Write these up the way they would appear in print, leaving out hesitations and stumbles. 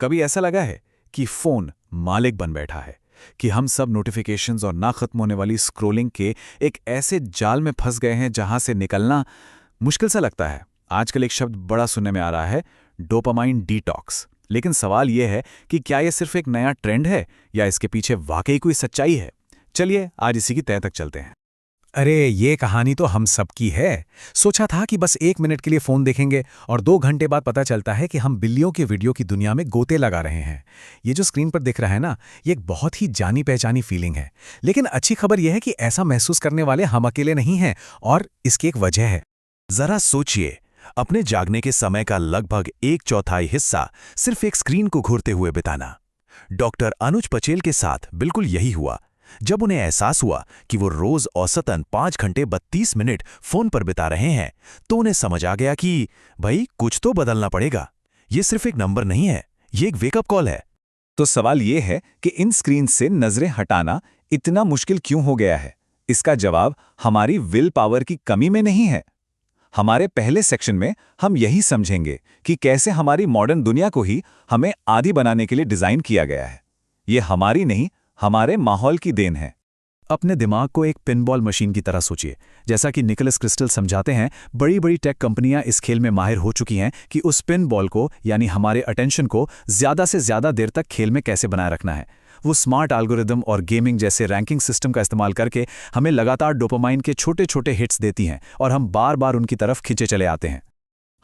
कभी ऐसा लगा है कि फोन मालिक बन बैठा है, कि हम सब नोटिफिकेशंस और ना खत्म होने वाली स्क्रोलिंग के एक ऐसे जाल में फंस गए हैं जहां से निकलना मुश्किल सा लगता है। आजकल एक शब्द बड़ा सुनने में आ रहा है, डोपामाइन डिटॉक्स। लेकिन सवाल यह है कि क्या यह सिर्फ एक नया ट्रेंड है या इसके पीछे वाकई कोई सच्चाई है। चलिए आज इसी की तह तक चलते हैं। अरे ये कहानी तो हम सबकी है। सोचा था कि बस 1 मिनट के लिए फोन देखेंगे और 2 घंटे बाद पता चलता है कि हम बिल्लियों के वीडियो की दुनिया में गोते लगा रहे हैं। ये जो स्क्रीन पर दिख रहा है ना, ये एक बहुत ही जानी पहचानी फीलिंग है। लेकिन अच्छी खबर यह है कि ऐसा महसूस करने वाले हम अकेले नहीं हैं, और इसकी एक वजह है। जरा सोचिए, अपने जागने के समय का लगभग 1/4 हिस्सा सिर्फ एक स्क्रीन को घूरते हुए बिताना। डॉक्टर अनुज पचेल के साथ बिल्कुल यही हुआ। जब उन्हें एहसास हुआ कि वो रोज औसतन 5 घंटे 32 मिनट फोन पर बिता रहे हैं, तो उन्हें समझ आ गया कि भाई कुछ तो बदलना पड़ेगा। ये सिर्फ एक नंबर नहीं है, ये एक वेकअप कॉल है। तो सवाल यह है कि इन स्क्रीन से नजरें हटाना इतना मुश्किल क्यों हो गया है। इसका जवाब हमारी विल पावर की कमी में नहीं है। हमारे पहले सेक्शन में हम यही समझेंगे कि कैसे हमारी मॉडर्न दुनिया को ही हमें आदी बनाने के लिए डिजाइन किया गया है। ये हमारी नहीं, हमारे माहौल की देन है। अपने दिमाग को एक पिनबॉल मशीन की तरह सोचिए। जैसा कि निकोलस क्रिस्टल समझाते हैं, बड़ी बड़ी टेक कंपनियां इस खेल में माहिर हो चुकी हैं कि उस पिन बॉल को, यानी हमारे अटेंशन को, ज्यादा से ज्यादा देर तक खेल में कैसे बनाए रखना है। वो स्मार्ट एल्गोरिदम और गेमिंग जैसे रैंकिंग सिस्टम का इस्तेमाल करके हमें लगातार डोपामाइन के छोटे छोटे हिट्स देती हैं, और हम बार बार उनकी तरफ खिंचे चले आते हैं।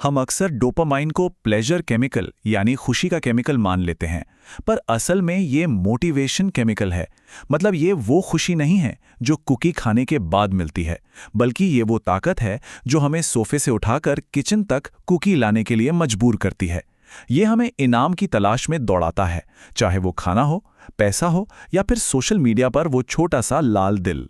हम अक्सर डोपामाइन को प्लेजर केमिकल यानी खुशी का केमिकल मान लेते हैं, पर असल में ये मोटिवेशन केमिकल है। मतलब ये वो खुशी नहीं है जो कुकी खाने के बाद मिलती है, बल्कि ये वो ताकत है जो हमें सोफे से उठाकर किचन तक कुकी लाने के लिए मजबूर करती है। ये हमें इनाम की तलाश में दौड़ाता है, चाहे वो खाना हो, पैसा हो, या फिर सोशल मीडिया पर वो छोटा सा लाल दिल।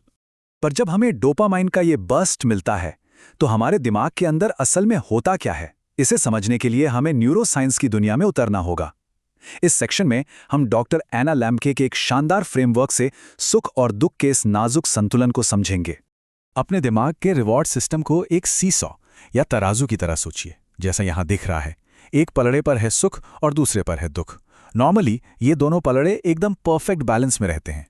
पर जब हमें डोपामाइन का ये बर्स्ट मिलता है, तो हमारे दिमाग के अंदर असल में होता क्या है, इसे समझने के लिए हमें न्यूरोसाइंस की दुनिया में उतरना होगा। इस सेक्शन में हम डॉक्टर एना लैम्के के एक शानदार फ्रेमवर्क से सुख और दुख के इस नाजुक संतुलन को समझेंगे। अपने दिमाग के रिवॉर्ड सिस्टम को एक सीसॉ या तराजू की तरह सोचिए, जैसा यहां दिख रहा है। एक पलड़े पर है सुख और दूसरे पर है दुख। नॉर्मली ये दोनों पलड़े एकदम परफेक्ट बैलेंस में रहते हैं।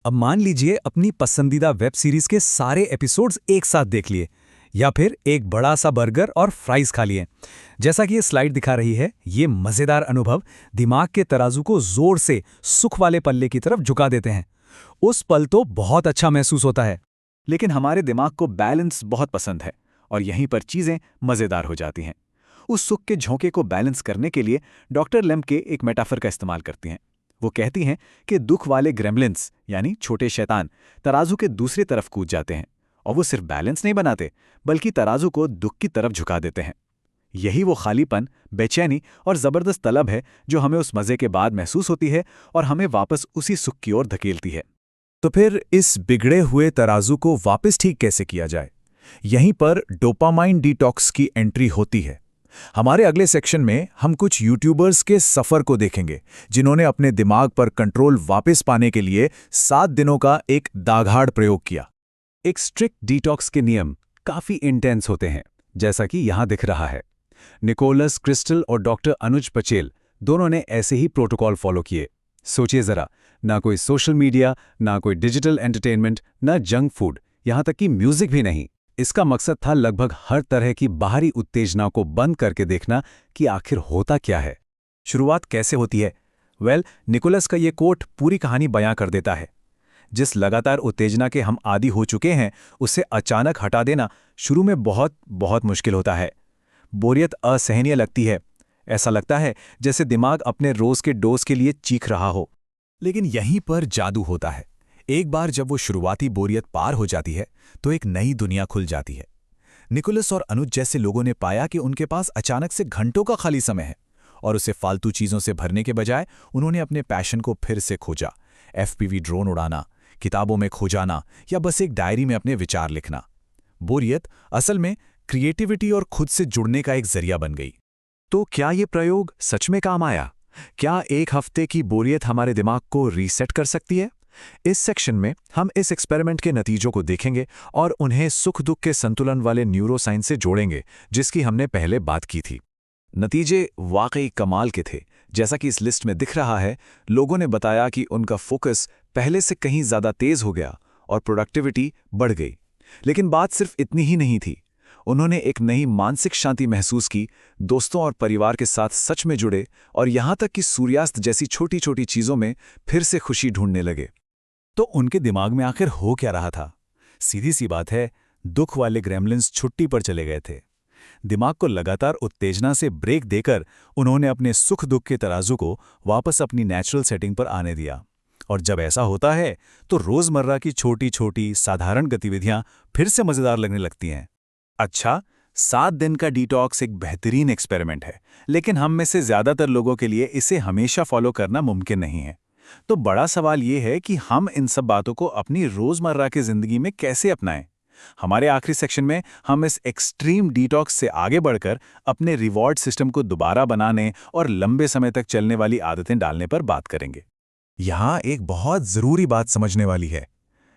अब मान लीजिए अपनी पसंदीदा वेब सीरीज के सारे एपिसोड्स एक साथ देख लिए, या फिर एक बड़ा सा बर्गर और फ्राइज खा लिए। जैसा कि ये स्लाइड दिखा रही है, ये मजेदार अनुभव दिमाग के तराजू को जोर से सुख वाले पल्ले की तरफ झुका देते हैं। उस पल तो बहुत अच्छा महसूस होता है, लेकिन हमारे दिमाग को बैलेंस बहुत पसंद है, और यहीं पर चीजें मजेदार हो जाती हैं। उस सुख के झोंके को बैलेंस करने के लिए डॉक्टर लेम्के एक मेटाफर का इस्तेमाल करती हैं। वो कहती हैं कि दुख वाले ग्रेमलिन्स यानी छोटे शैतान तराजू के दूसरी तरफ कूद जाते हैं, और वो सिर्फ बैलेंस नहीं बनाते, बल्कि तराजू को दुख की तरफ झुका देते हैं। यही वो खालीपन, बेचैनी और जबरदस्त तलब है जो हमें उस मजे के बाद महसूस होती है और हमें वापस उसी सुख की ओर धकेलती है। तो फिर इस बिगड़े हुए तराजू को वापस ठीक कैसे किया जाए? यहीं पर डोपामाइन डिटॉक्स की एंट्री होती है। हमारे अगले सेक्शन में हम कुछ यूट्यूबर्स के सफर को देखेंगे, जिन्होंने अपने दिमाग पर कंट्रोल वापस पाने के लिए 7 दिनों का एक दाघाड़ प्रयोग किया। एक स्ट्रिक्ट डिटॉक्स के नियम काफी इंटेंस होते हैं, जैसा कि यहां दिख रहा है। निकोलस क्रिस्टल और डॉक्टर अनुज पचेल दोनों ने ऐसे ही प्रोटोकॉल फॉलो किए। सोचिए जरा, ना कोई सोशल मीडिया, ना कोई डिजिटल एंटरटेनमेंट, ना जंक फूड, यहां तक कि म्यूजिक भी नहीं। इसका मकसद था लगभग हर तरह की बाहरी उत्तेजना को बंद करके देखना कि आखिर होता क्या है। शुरुआत कैसे होती है? निकोलस का ये कोट पूरी कहानी बयां कर देता है। जिस लगातार उत्तेजना के हम आदी हो चुके हैं, उसे अचानक हटा देना शुरू में बहुत बहुत मुश्किल होता है। बोरियत असहनीय लगती है। ऐसा लगता है जैसे दिमाग अपने रोज के डोज के लिए चीख रहा हो। लेकिन यहीं पर जादू होता है। एक बार जब वो शुरुआती बोरियत पार हो जाती है, तो एक नई दुनिया खुल जाती है। निकोलस और अनुज जैसे लोगों ने पाया कि उनके पास अचानक से घंटों का खाली समय है, और उसे फालतू चीजों से भरने के बजाय उन्होंने अपने पैशन को फिर से खोजा। FPV ड्रोन उड़ाना, किताबों में खो जाना, या बस एक डायरी में अपने विचार लिखना। बोरियत असल में क्रिएटिविटी और खुद से जुड़ने का एक जरिया बन गई। तो क्या ये प्रयोग सच में काम आया? क्या एक हफ्ते की बोरियत हमारे दिमाग को रीसेट कर सकती है? इस सेक्शन में हम इस एक्सपेरिमेंट के नतीजों को देखेंगे और उन्हें सुख दुख के संतुलन वाले न्यूरोसाइंस से जोड़ेंगे, जिसकी हमने पहले बात की थी। नतीजे वाकई कमाल के थे। जैसा कि इस लिस्ट में दिख रहा है, लोगों ने बताया कि उनका फोकस पहले से कहीं ज़्यादा तेज हो गया और प्रोडक्टिविटी बढ़ गई। लेकिन बात सिर्फ इतनी ही नहीं थी। उन्होंने एक नई मानसिक शांति महसूस की, दोस्तों और परिवार के साथ सच में जुड़े और यहाँ तक कि सूर्यास्त जैसी छोटी छोटी चीज़ों में फिर से खुशी ढूंढने लगे। तो उनके दिमाग में आखिर हो क्या रहा था? सीधी सी बात है, दुख वाले ग्रेमलिन्स छुट्टी पर चले गए थे। दिमाग को लगातार उत्तेजना से ब्रेक देकर उन्होंने अपने सुख दुख के तराजू को वापस अपनी नेचुरल सेटिंग पर आने दिया। और जब ऐसा होता है तो रोजमर्रा की छोटी छोटी साधारण गतिविधियां फिर से मजेदार लगने लगती हैं। अच्छा, 7 दिन का डिटॉक्स एक बेहतरीन एक्सपेरिमेंट है, लेकिन हम में से ज्यादातर लोगों के लिए इसे हमेशा फॉलो करना मुमकिन नहीं है। तो बड़ा सवाल ये है कि हम इन सब बातों को अपनी रोजमर्रा की जिंदगी में कैसे अपनाएं। हमारे आखिरी सेक्शन में हम इस एक्सट्रीम डिटॉक्स से आगे बढ़कर अपने रिवॉर्ड सिस्टम को दोबारा बनाने और लंबे समय तक चलने वाली आदतें डालने पर बात करेंगे। यहाँ एक बहुत ज़रूरी बात समझने वाली है।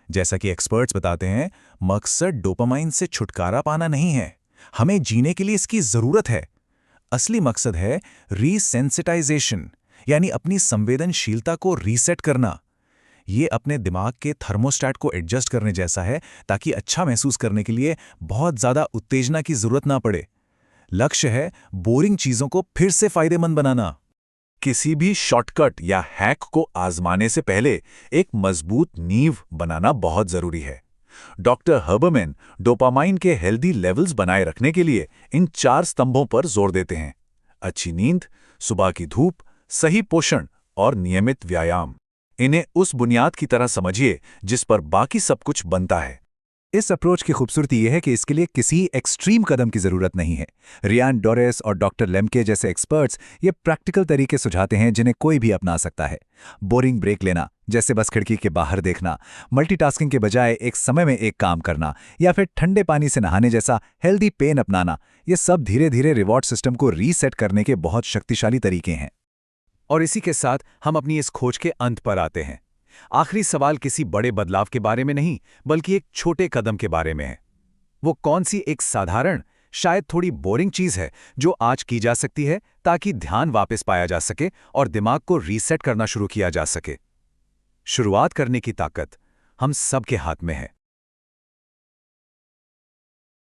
जैसा कि एक्सपर्ट्स बताते हैं, मकसद डोपामाइन से छुटकारा पाना नहीं है, हमें जीने के लिए इसकी ज़रूरत है। असली मकसद है रीसेंसिटाइजेशन, यानी अपनी संवेदनशीलता को रीसेट करना। ये अपने दिमाग के थर्मोस्टैट को एडजस्ट करने जैसा है, ताकि अच्छा महसूस करने के लिए बहुत ज़्यादा उत्तेजना की ज़रूरत ना पड़े। लक्ष्य है बोरिंग चीज़ों को फिर से फायदेमंद बनाना। किसी भी शॉर्टकट या हैक को आजमाने से पहले एक मजबूत नींव बनाना बहुत जरूरी है। डॉक्टर हर्बरमैन डोपामाइन के हेल्दी लेवल्स बनाए रखने के लिए इन 4 स्तंभों पर जोर देते हैं: अच्छी नींद, सुबह की धूप, सही पोषण और नियमित व्यायाम। इन्हें उस बुनियाद की तरह समझिए जिस पर बाकी सब कुछ बनता है। इस अप्रोच की खूबसूरती यह है कि इसके लिए किसी एक्सट्रीम कदम की जरूरत नहीं है। रियान डोरेस और डॉक्टर लेम्के जैसे एक्सपर्ट्स ये प्रैक्टिकल तरीके सुझाते हैं जिन्हें कोई भी अपना सकता है। बोरिंग ब्रेक लेना, जैसे बस खिड़की के बाहर देखना, मल्टीटास्किंग के बजाय एक समय में एक काम करना, या फिर ठंडे पानी से नहाने जैसा हेल्दी पेन अपनाना, ये सब धीरे धीरे रिवॉर्ड सिस्टम को रीसेट करने के बहुत शक्तिशाली तरीके हैं। और इसी के साथ हम अपनी इस खोज के अंत पर आते हैं। आखिरी सवाल किसी बड़े बदलाव के बारे में नहीं, बल्कि एक छोटे कदम के बारे में है। वो कौन सी एक साधारण, शायद थोड़ी बोरिंग चीज है जो आज की जा सकती है, ताकि ध्यान वापस पाया जा सके और दिमाग को रीसेट करना शुरू किया जा सके। शुरुआत करने की ताकत हम सबके हाथ में है।